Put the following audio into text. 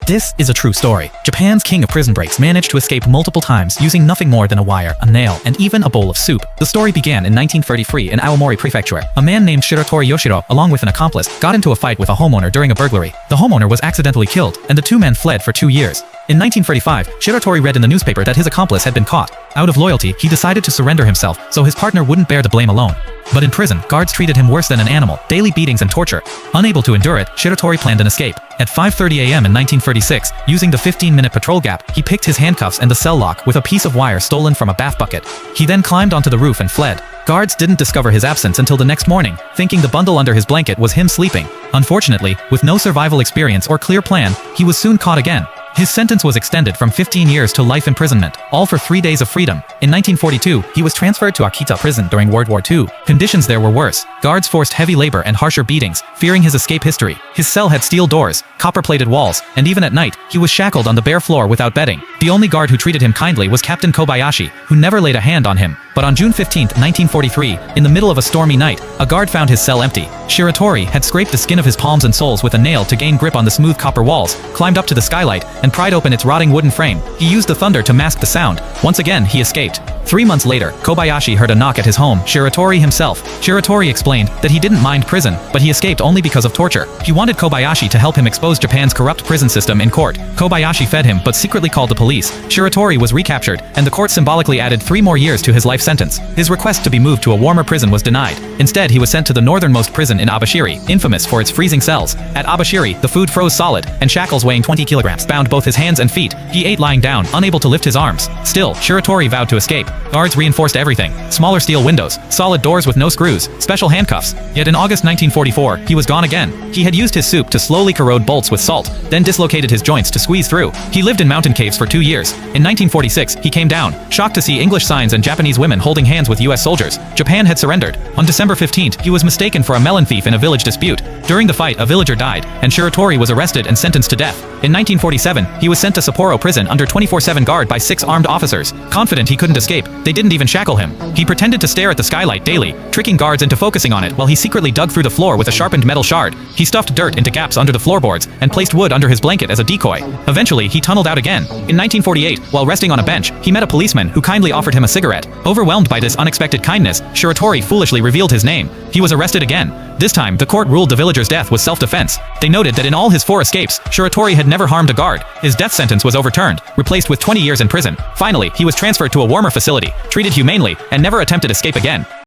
This is a true story. Japan's king of prison breaks managed to escape multiple times using nothing more than a wire, a nail, and even a bowl of soup. The story began in 1933 in Aomori Prefecture. A man named Shiratori Yoshiro, along with an accomplice, got into a fight with a homeowner during a burglary. The homeowner was accidentally killed, and the two men fled for 2 years. In 1935, Shiratori read in the newspaper that his accomplice had been caught. Out of loyalty, he decided to surrender himself so his partner wouldn't bear the blame alone. But in prison, guards treated him worse than an animal, daily beatings and torture. Unable to endure it, Shiratori planned an escape. At 5:30 a.m. in 1936, using the 15-minute patrol gap, he picked his handcuffs and the cell lock with a piece of wire stolen from a bath bucket. He then climbed onto the roof and fled. Guards didn't discover his absence until the next morning, thinking the bundle under his blanket was him sleeping. Unfortunately, with no survival experience or clear plan, he was soon caught again. His sentence was extended from 15 years to life imprisonment, all for 3 days of freedom. In 1942, he was transferred to Akita prison during World War II. Conditions there were worse. Guards forced heavy labor and harsher beatings, fearing his escape history. His cell had steel doors, copper-plated walls, and even at night, he was shackled on the bare floor without bedding. The only guard who treated him kindly was Captain Kobayashi, who never laid a hand on him. But on June 15, 1943, in the middle of a stormy night, a guard found his cell empty. Shiratori had scraped the skin of his palms and soles with a nail to gain grip on the smooth copper walls, climbed up to the skylight, and pried open its rotting wooden frame. He used the thunder to mask the sound. Once again, he escaped. 3 months later, Kobayashi heard a knock at his home, Shiratori himself. Shiratori explained that he didn't mind prison, but he escaped only because of torture. He wanted Kobayashi to help him expose Japan's corrupt prison system in court. Kobayashi fed him but secretly called the police. Shiratori was recaptured, and the court symbolically added 3 more years to his life sentence. His request to be moved to a warmer prison was denied. Instead, he was sent to the northernmost prison in Abashiri, infamous for its freezing cells. At Abashiri, the food froze solid, and shackles weighing 20 kilograms bound both his hands and feet. He ate lying down, unable to lift his arms. Still, Shiratori vowed to escape. Guards reinforced everything. Smaller steel windows, solid doors with no screws, special handcuffs. Yet in August 1944, he was gone again. He had used his soup to slowly corrode bolts with salt, then dislocated his joints to squeeze through. He lived in mountain caves for 2 years. In 1946, he came down, shocked to see English signs and Japanese women holding hands with US soldiers. Japan had surrendered. On December 15th, he was mistaken for a melon thief in a village dispute. During the fight, a villager died, and Shiratori was arrested and sentenced to death. In 1947, he was sent to Sapporo prison under 24/7 guard by 6 armed officers. Confident he couldn't escape, they didn't even shackle him. He pretended to stare at the skylight daily, tricking guards into focusing on it while he secretly dug through the floor with a sharpened metal shard. He stuffed dirt into gaps under the floorboards and placed wood under his blanket as a decoy. Eventually, he tunneled out again. In 1948, while resting on a bench, he met a policeman who kindly offered him a cigarette. Overwhelmed by this unexpected kindness, Shiratori foolishly revealed his name. He was arrested again. This time, the court ruled the villager's death was self-defense. They noted that in all his 4 escapes, Shiratori had never harmed a guard. His death sentence was overturned, replaced with 20 years in prison. Finally, he was transferred to a warmer facility, treated humanely, and never attempted escape again.